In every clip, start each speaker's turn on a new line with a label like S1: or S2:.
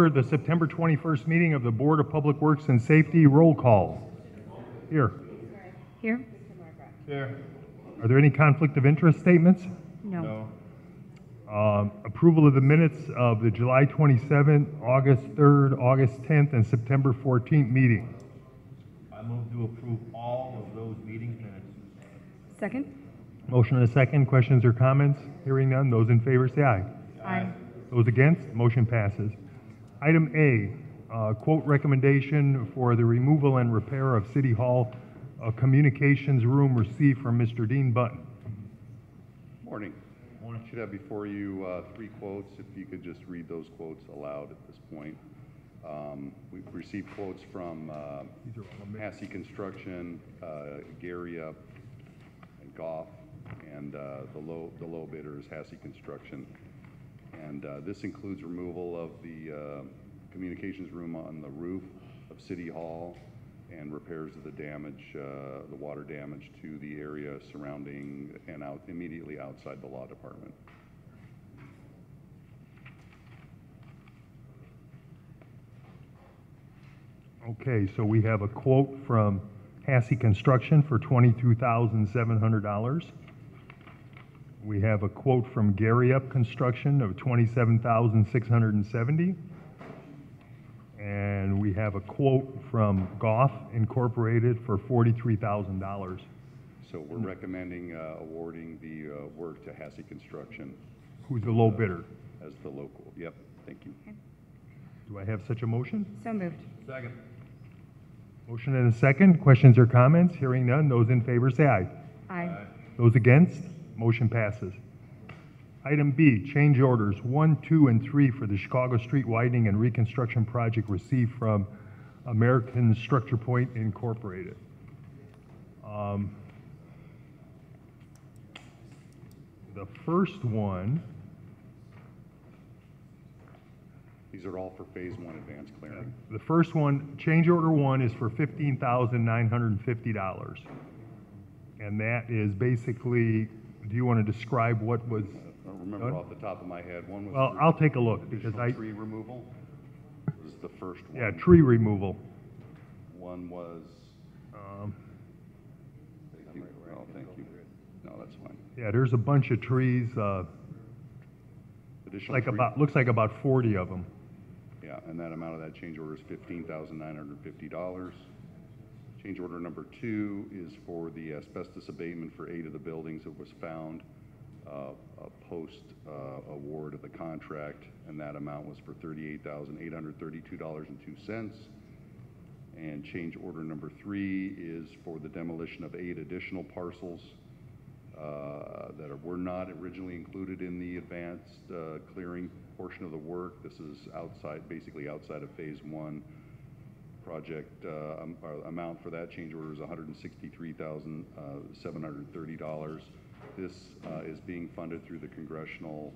S1: order the September 21st meeting of the Board of Public Works and Safety. Roll call. Here.
S2: Here?
S1: Here. Are there any conflict of interest statements?
S2: No.
S1: Approval of the minutes of the July 27th, August 3rd, August 10th, and September 14th meeting.
S3: I move to approve all of those meeting minutes.
S2: Second?
S1: Motion and a second. Questions or comments? Hearing none. Those in favor say aye.
S2: Aye.
S1: Those against? Motion passes. Item A, quote recommendation for the removal and repair of City Hall communications room received from Mr. Dean Button.
S4: Morning. Morning. Should have before you 3 quotes. If you could just read those quotes aloud at this point. We've received quotes from Hassey Construction, Gary Up, and Goff, and the low bidder is Hassey Construction. And this includes removal of the communications room on the roof of City Hall and repairs of the damage, the water damage to the area surrounding and immediately outside the law department.
S1: Okay, so we have a quote from Hassey Construction for $22,700. We have a quote from Gary Up Construction of $27,670. And we have a quote from Goff Incorporated for $43,000.
S4: So we're recommending awarding the work to Hassey Construction.
S1: Who's the low bidder?
S4: As the local. Yep, thank you.
S2: Okay.
S1: Do I have such a motion?
S2: So moved.
S3: Second.
S1: Motion and a second. Questions or comments? Hearing none. Those in favor say aye.
S2: Aye.
S1: Those against? Motion passes. Item B, change orders 1, 2, and 3 for the Chicago Street Widening and Reconstruction Project received from American Structure Point Incorporated. The first one,
S4: These are all for Phase 1 advanced clearing.
S1: the first one, change order 1 is for $15,950. And that is basically, do you want to describe what was?
S4: I don't remember off the top of my head. One was
S1: Well, I'll take a look because
S4: tree removal was the first one.
S1: Yeah, tree removal.
S4: One was. Thank you. Oh, thank you. No, that's fine.
S1: Yeah, there's a bunch of trees,
S4: Additional
S1: like
S4: tree-
S1: looks like about 40 of them.
S4: Yeah, and that amount of that change order is $15,950. Change order number 2 is for the asbestos abatement for 8 of the buildings that was found post award of the contract, and that amount was for $38,832.02. And change order number 3 is for the demolition of 8 additional parcels that were not originally included in the advanced clearing portion of the work. This is basically outside of Phase 1. Project amount for that change order is $163,730. This is being funded through the congressional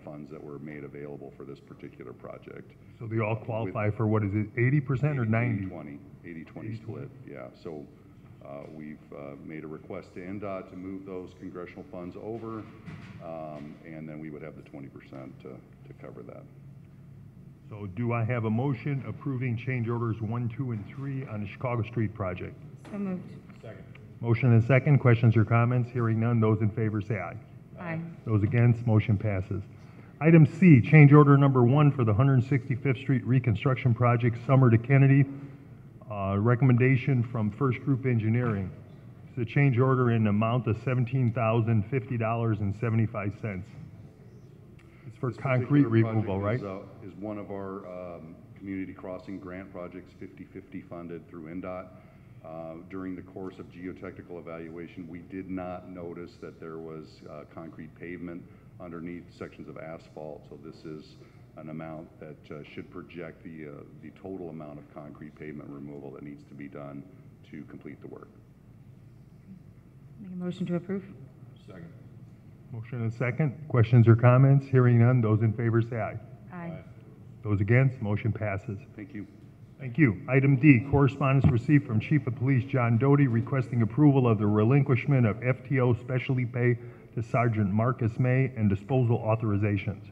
S4: funds that were made available for this particular project.
S1: So they all qualify for, what is it, 80% or 90?
S4: 80-20 split, yeah. So we've made a request to NDOT to move those congressional funds over, and then we would have the 20% to cover that.
S1: So do I have a motion approving change orders 1, 2, and 3 on the Chicago Street project?
S2: So moved.
S3: Second.
S1: Motion and second. Questions or comments? Hearing none. Those in favor say aye.
S2: Aye.
S1: Those against, motion passes. Item C, change order number 1 for the 165th Street Reconstruction Project, Summer to Kennedy. Recommendation from First Group Engineering. It's a change order in amount of $17,050.75. It's for concrete removal, right?
S4: Is one of our community crossing grant projects, 50-50 funded through NDOT. During the course of geotechnical evaluation, we did not notice that there was concrete pavement underneath sections of asphalt. So this is an amount that should project the total amount of concrete pavement removal that needs to be done to complete the work.
S2: Make a motion to approve.
S3: Second.
S1: Motion and second. Questions or comments? Hearing none. Those in favor say aye.
S2: Aye.
S1: Those against, motion passes.
S4: Thank you.
S1: Thank you. Item D, correspondence received from Chief of Police John Doty requesting approval of the relinquishment of FTO specialty pay to Sergeant Marcus May and disposal authorizations.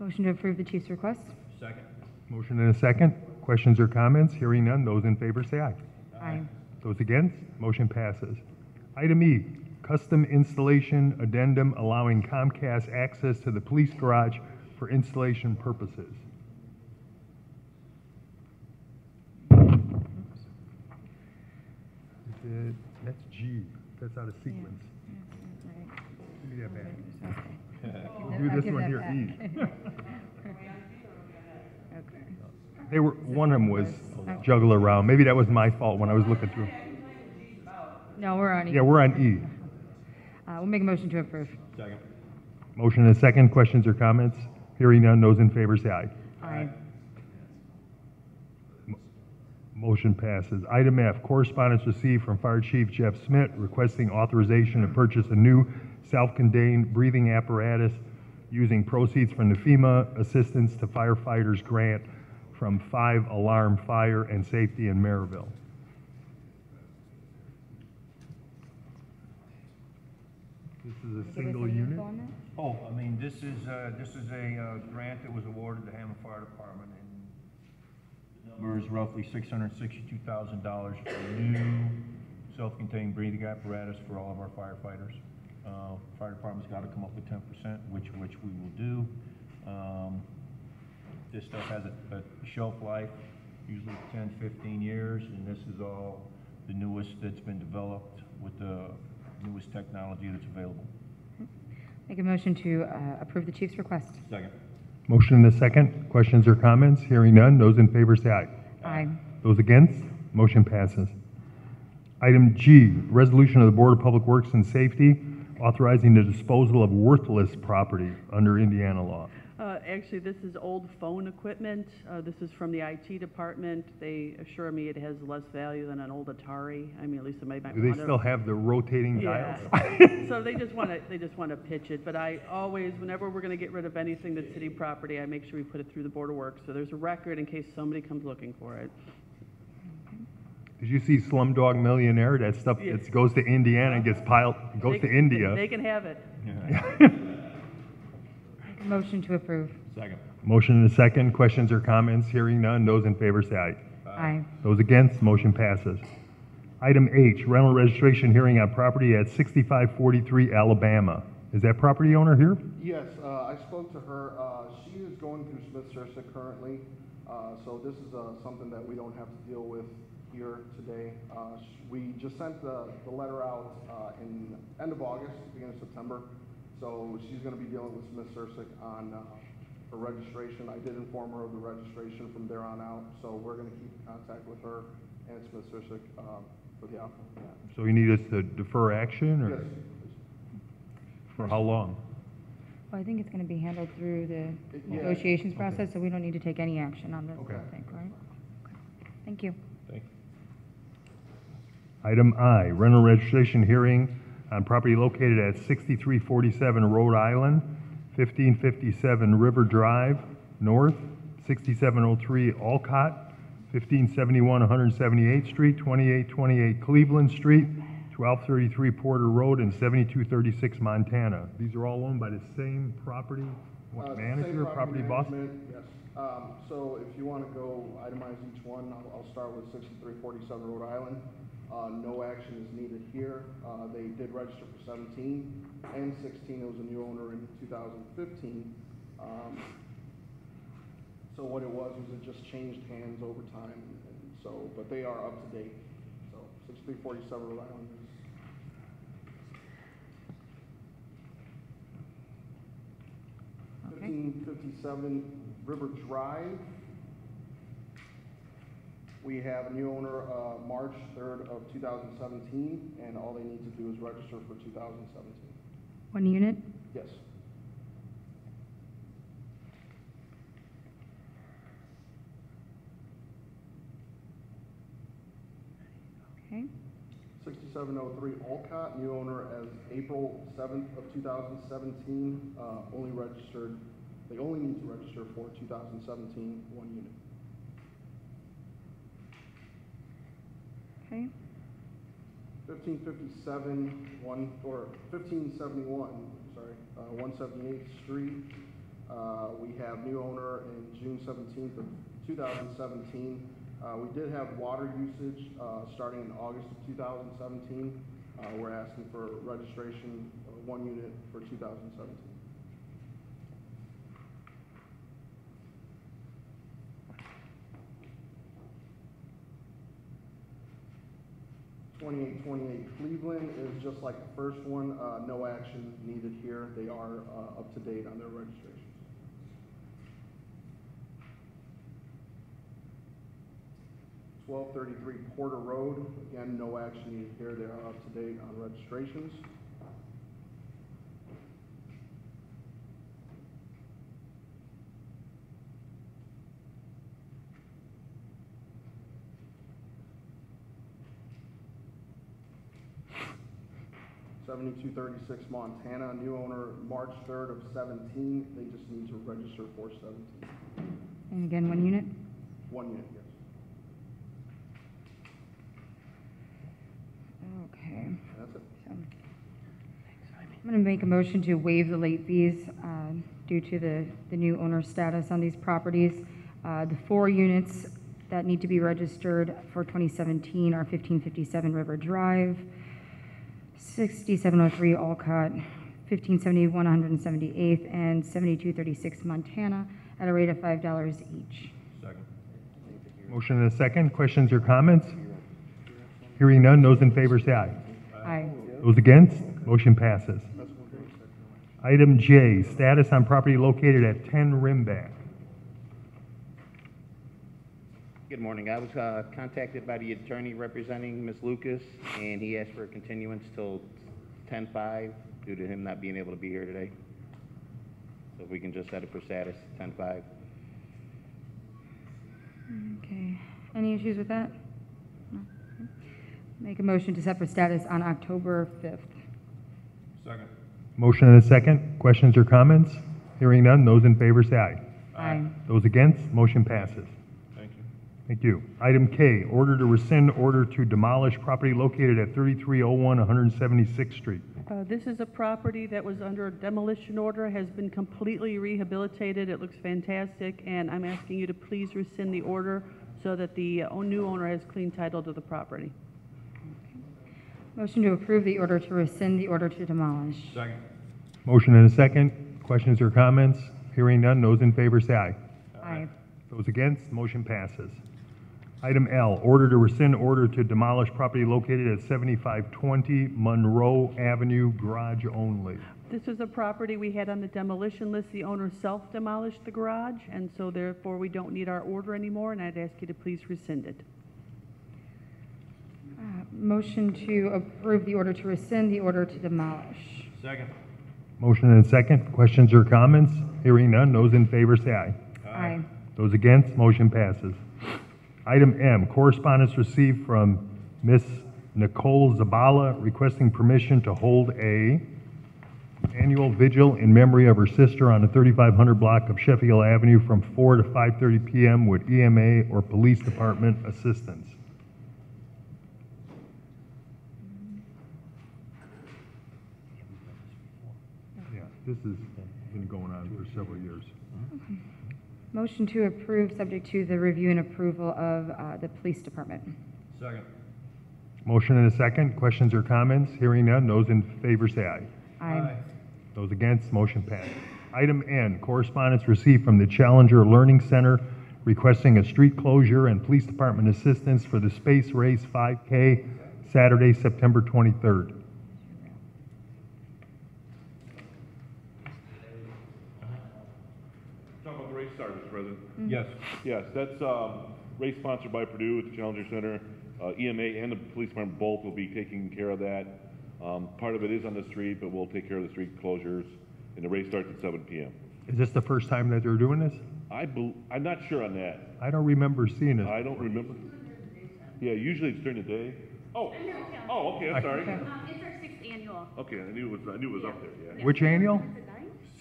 S2: Motion to approve the chief's request.
S3: Second.
S1: Motion and a second. Questions or comments? Hearing none. Those in favor say aye.
S2: Aye.
S1: Those against? Motion passes. Item E, custom installation addendum allowing Comcast access to the police garage for installation purposes. That's G. That's out of sequence. Give me that back. We'll do this one here, E.
S2: Okay.
S1: They were, one of them was juggle around. Maybe that was my fault when I was looking through.
S2: No, we're on E.
S1: Yeah, we're on E.
S2: We'll make a motion to approve.
S3: Second.
S1: Motion and a second. Questions or comments? Hearing none. Those in favor say aye.
S2: Aye.
S1: Motion passes. Item F, correspondence received from Fire Chief Jeff Smith requesting authorization to purchase a new self-contained breathing apparatus using proceeds from the FEMA Assistance to Firefighters Grant from 5 Alarm Fire and Safety in Maryville. This is a single unit?
S3: Oh, I mean, this is a grant that was awarded to Hammond Fire Department, and the number is roughly $662,000 for a new self-contained breathing apparatus for all of our firefighters. Fire department's got to come up with 10%, which we will do. This stuff has a shelf life, usually 10, 15 years, and this is all the newest that's been developed with the newest technology that's available.
S2: Make a motion to approve the chief's request.
S3: Second.
S1: Motion and a second. Questions or comments? Hearing none. Those in favor say aye.
S2: Aye.
S1: Those against? Motion passes. Item G, resolution of the Board of Public Works and Safety authorizing the disposal of worthless property under Indiana law.
S5: Actually, this is old phone equipment. This is from the IT department. They assure me it has less value than an old Atari. I mean, at least somebody might
S1: Do
S5: want
S1: they
S5: to.
S1: still have the rotating
S5: Yeah.
S1: dials?
S5: So they just want to pitch it. But I always, whenever we're going to get rid of anything that's city property, I make sure we put it through the Board of Works. So there's a record in case somebody comes looking for it.
S1: Did you see Slumdog Millionaire? That stuff
S5: Yeah.
S1: that goes to Indiana and gets piled, goes to India.
S5: They can have it.
S2: Make a motion to approve.
S3: Second.
S1: Motion and a second. Questions or comments? Hearing none. Those in favor say aye.
S2: Aye.
S1: Those against, motion passes. Item H, rental registration hearing on property at 6543 Alabama. Is that property owner here?
S6: Yes, I spoke to her. She is going through Smith-Cersa currently, so this is something that we don't have to deal with here today. We just sent the letter out in end of August, beginning of September, so she's going to be dealing with Smith-Cersa on her registration. I did inform her of the registration from there on out, so we're going to keep in contact with her and Smith-Cersa for the outcome of that.
S1: So you need us to defer action, or
S6: Yes.
S1: for how long?
S2: Well, I think it's going to be handled through the
S6: Yeah.
S2: negotiations process, so we don't need to take any action on this,
S1: Okay.
S2: I think, right? Okay. Thank you.
S1: Item I, rental registration hearing on property located at 6347 Rhode Island, 1557 River Drive North, 6703 Alcott, 1571 178th Street, 2828 Cleveland Street, 1233 Porter Road, and 7236 Montana. These are all owned by the same property manager,
S6: Same
S1: property boss?
S6: management, yes. So if you want to go itemize each one, I'll start with 6347 Rhode Island. No action is needed here. They did register for 17 and 16. It was a new owner in 2015. So what it was it just changed hands over time. And so, but they are up to date. So 6347 Rhode Island is 1557 River Drive. We have a new owner, March 3rd of 2017, and all they need to do is register for 2017.
S2: One unit?
S6: Yes.
S2: Okay.
S6: 6703 Alcott, new owner as April 7th of 2017, only registered, they only need to register for 2017, one unit.
S2: Okay.
S6: 1557, 1571, sorry, 178th Street, We have new owner in June 17th of 2017. We did have water usage starting in August of 2017. We're asking for registration of 1 unit for 2017. Cleveland is just like the first one, no action needed here. They are up to date on their registrations. 1233 Porter Road, again, no action needed here. They are up to date on registrations. $7236 Montana, new owner March 3rd of 17. They just need to register for 17.
S2: And again, 1 unit?
S6: 1 unit, yes.
S2: Okay.
S6: That's it.
S2: So, I'm going to make a motion to waive the late fees due to the new owner status on these properties. The 4 units that need to be registered for 2017 are 1557 River Drive, 6703 Alcott, 1571 178th, and 7236 Montana at a rate of $5 each.
S3: Second.
S1: Motion and a second. Questions or comments? Hearing none, those in favor say aye.
S2: Aye.
S1: Those against, motion passes. Item J, status on property located at 10 Rimback.
S7: Good morning. I was contacted by the attorney representing Ms. Lucas, and he asked for a continuance till 10/5 due to him not being able to be here today. So if we can just set it for status 10/5.
S2: Okay. Any issues with that? No. Okay. Make a motion to set for status on October 5th.
S3: Second.
S1: Motion and a second. Questions or comments? Hearing none, those in favor say aye.
S2: Aye.
S1: Those against, motion passes.
S3: Thank you.
S1: Thank you. Item K, order to rescind order to demolish property located at 3301 176th Street.
S5: This is a property that was under a demolition order, has been completely rehabilitated. It looks fantastic, and I'm asking you to please rescind the order so that the new owner has clean title to the property.
S2: Motion to approve the order to rescind the order to demolish.
S3: Second.
S1: Motion and a second. Questions or comments? Hearing none, those in favor say aye.
S2: Aye.
S1: Those against, motion passes. Item L, order to rescind order to demolish property located at 7520 Monroe Avenue, garage only.
S5: This is a property we had on the demolition list. The owner self-demolished the garage, and so therefore we don't need our order anymore, and I'd ask you to please rescind it.
S2: Motion to approve the order to rescind the order to demolish.
S3: Second.
S1: Motion and a second. Questions or comments? Hearing none, those in favor say aye.
S2: Aye.
S1: Those against, motion passes. Item M, correspondence received from Ms. Nicole Zabala requesting permission to hold a annual vigil in memory of her sister on the 3500 block of Sheffield Avenue from 4 to 5:30 p.m. with EMA or police department assistance. Yeah, this has been going on for several years.
S2: Motion to approve, subject to the review and approval of the police department.
S3: Second.
S1: Motion and a second. Questions or comments? Hearing none, those in favor say aye.
S2: Aye.
S1: Those against, motion passed. Item N, correspondence received from the Challenger Learning Center requesting a street closure and police department assistance for the Space Race 5K Saturday, September 23rd.
S8: Talk about the race start, Mr. President.
S3: Yes.
S8: Yes, that's race sponsored by Purdue at the Challenger Center. EMA and the police department both will be taking care of that. Part of it is on the street, but we'll take care of the street closures, and the race starts at 7 p.m.
S1: Is this the first time that they're doing this?
S8: I'm not sure on that.
S1: I don't remember seeing it.
S8: I don't remember. Yeah, usually it's during the day. Oh, okay, I'm sorry.
S9: It's our 6th annual.
S8: Okay, I knew it was up there, yeah.
S1: Which annual?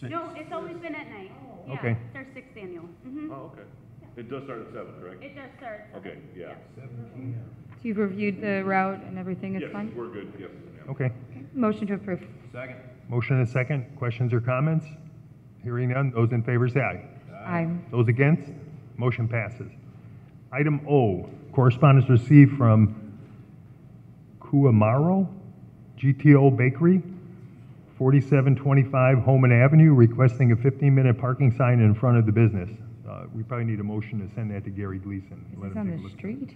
S9: No, it's always been at night. Yeah,
S1: Okay.
S9: it's our 6th annual. Mm-hmm.
S8: Oh, okay. It does start at 7, correct?
S9: It does start. at
S8: Okay,
S9: 7.
S8: yeah.
S2: So you've reviewed the route and everything is
S8: Yes,
S2: fine?
S8: we're good, yes.
S1: Okay.
S2: Motion to approve.
S3: Second.
S1: Motion and a second. Questions or comments? Hearing none, those in favor say aye.
S2: Aye.
S1: Those against, motion passes. Item O, correspondence received from Kuamaro GTO Bakery, 4725 Holman Avenue, requesting a 15-minute parking sign in front of the business. We probably need a motion to send that to Gary Gleason.
S2: Is
S1: Let
S2: this
S1: him
S2: on
S1: take a
S2: the
S1: look.
S2: street?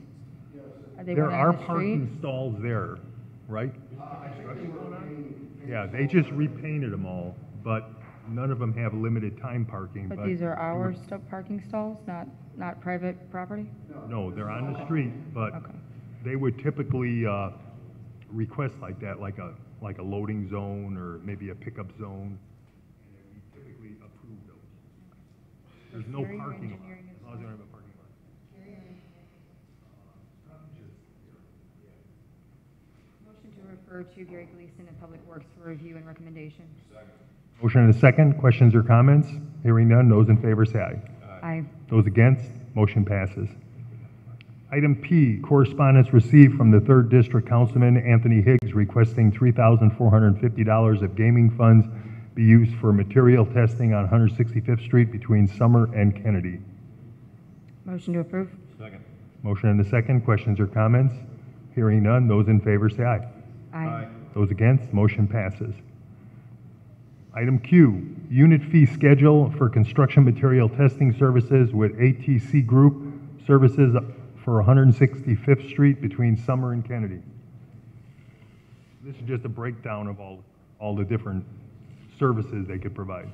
S2: Are they
S1: There
S2: one
S1: are
S2: on the street?
S1: parking stalls there, right? Yeah, they just repainted them all, but none of them have limited time parking.
S2: But these are our parking stalls, not private property?
S1: No, they're on the street, but
S2: Okay.
S1: they would typically request like that, like a loading zone or maybe a pickup zone. And we typically approve those. There's no
S2: Gary, your
S1: parking lot.
S2: engineering is
S1: As long as they don't have a parking lot.
S2: Motion to refer to Gary Gleason in Public Works for review and recommendation.
S1: Motion and a second. Questions or comments? Hearing none. Those in favor say aye.
S2: Aye.
S1: Those against, motion passes. Item P, correspondence received from the 3rd District Councilman Anthony Higgs requesting $3,450 of gaming funds be used for material testing on 165th Street between Summer and Kennedy.
S2: Motion to approve?
S3: Second.
S1: Motion and a second. Questions or comments? Hearing none. Those in favor say aye.
S2: Aye.
S1: Those against, motion passes. Item Q, unit fee schedule for construction material testing services with ATC Group Services for 165th Street between Summer and Kennedy. This is just a breakdown of all the different services they could provide.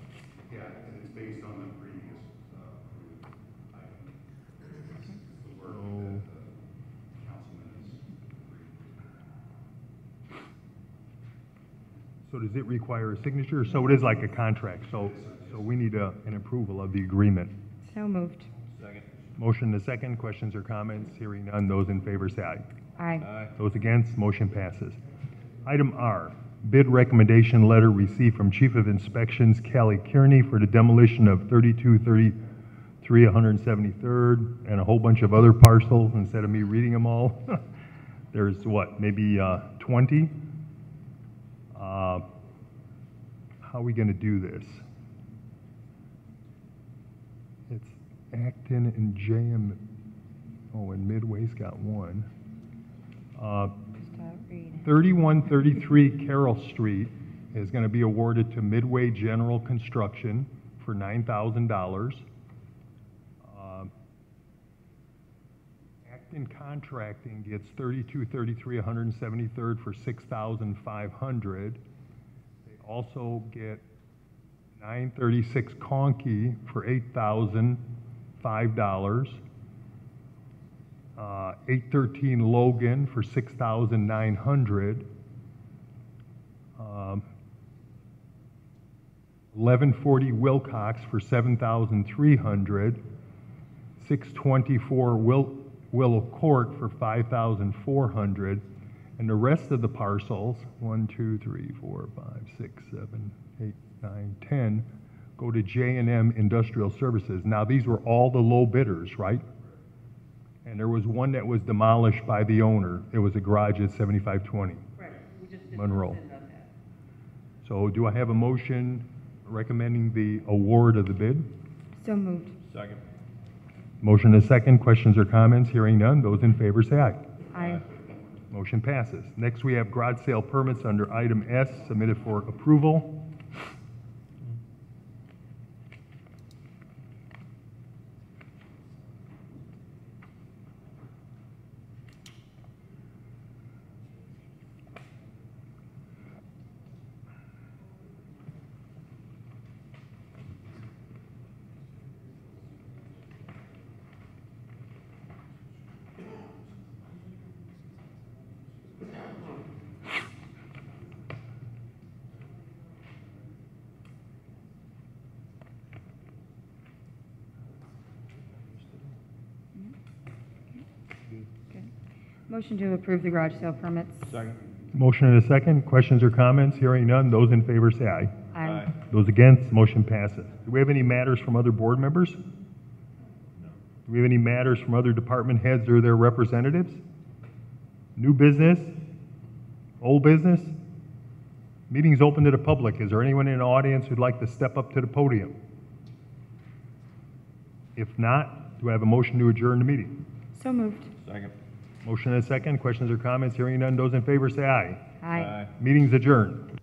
S4: Yeah, and it's based on the previous item. The work that the councilman has agreed.
S1: So does it require a signature? So it is like a contract, so we need an approval of the agreement.
S2: So moved.
S3: Second.
S1: Motion and a second. Questions or comments? Hearing none. Those in favor say aye.
S2: Aye.
S1: Those against, motion passes. Item R, bid recommendation letter received from Chief of Inspections Callie Kearney for the demolition of 3233 173rd and a whole bunch of other parcels. Instead of me reading them all, there's what, maybe 20? How are we going to do this? It's Acton and and Midway's got one.
S2: Stop reading.
S1: 3133 Carroll Street is going to be awarded to Midway General Construction for $9,000. Acton Contracting gets 3233 173rd for $6,500. They also get 936 Conkey for $8,005. 813 Logan for $6,900. 1140 Wilcox for $7,300. 624 Willow Court for $5,400. And the rest of the parcels, 1, 2, 3, 4, 5, 6, 7, 8, 9, 10, go to J&M Industrial Services. Now, these were all the low bidders, right? And there was one that was demolished by the owner. It was a garage at 7520
S5: Right, we just did
S1: Monroe.
S5: rescind on that.
S1: So do I have a motion recommending the award of the bid?
S2: So moved.
S3: Second.
S1: Motion is second. Questions or comments? Hearing none. Those in favor say aye.
S2: Aye.
S1: Motion passes. Next, we have garage sale permits under item S submitted for approval.
S2: Good. Motion to approve the garage sale permits.
S3: Second.
S1: Motion and a second. Questions or comments? Hearing none. Those in favor say aye.
S2: Aye.
S1: Those against, motion passes. Do we have any matters from other board members? No. Do we have any matters from other department heads or their representatives? New business? Old business? Meeting's open to the public. Is there anyone in the audience who'd like to step up to the podium? If not, do I have a motion to adjourn the meeting?
S2: So moved.
S3: Second.
S1: Motion and a second. Questions or comments? Hearing none. Those in favor say aye.
S2: Aye.
S1: Meeting's adjourned.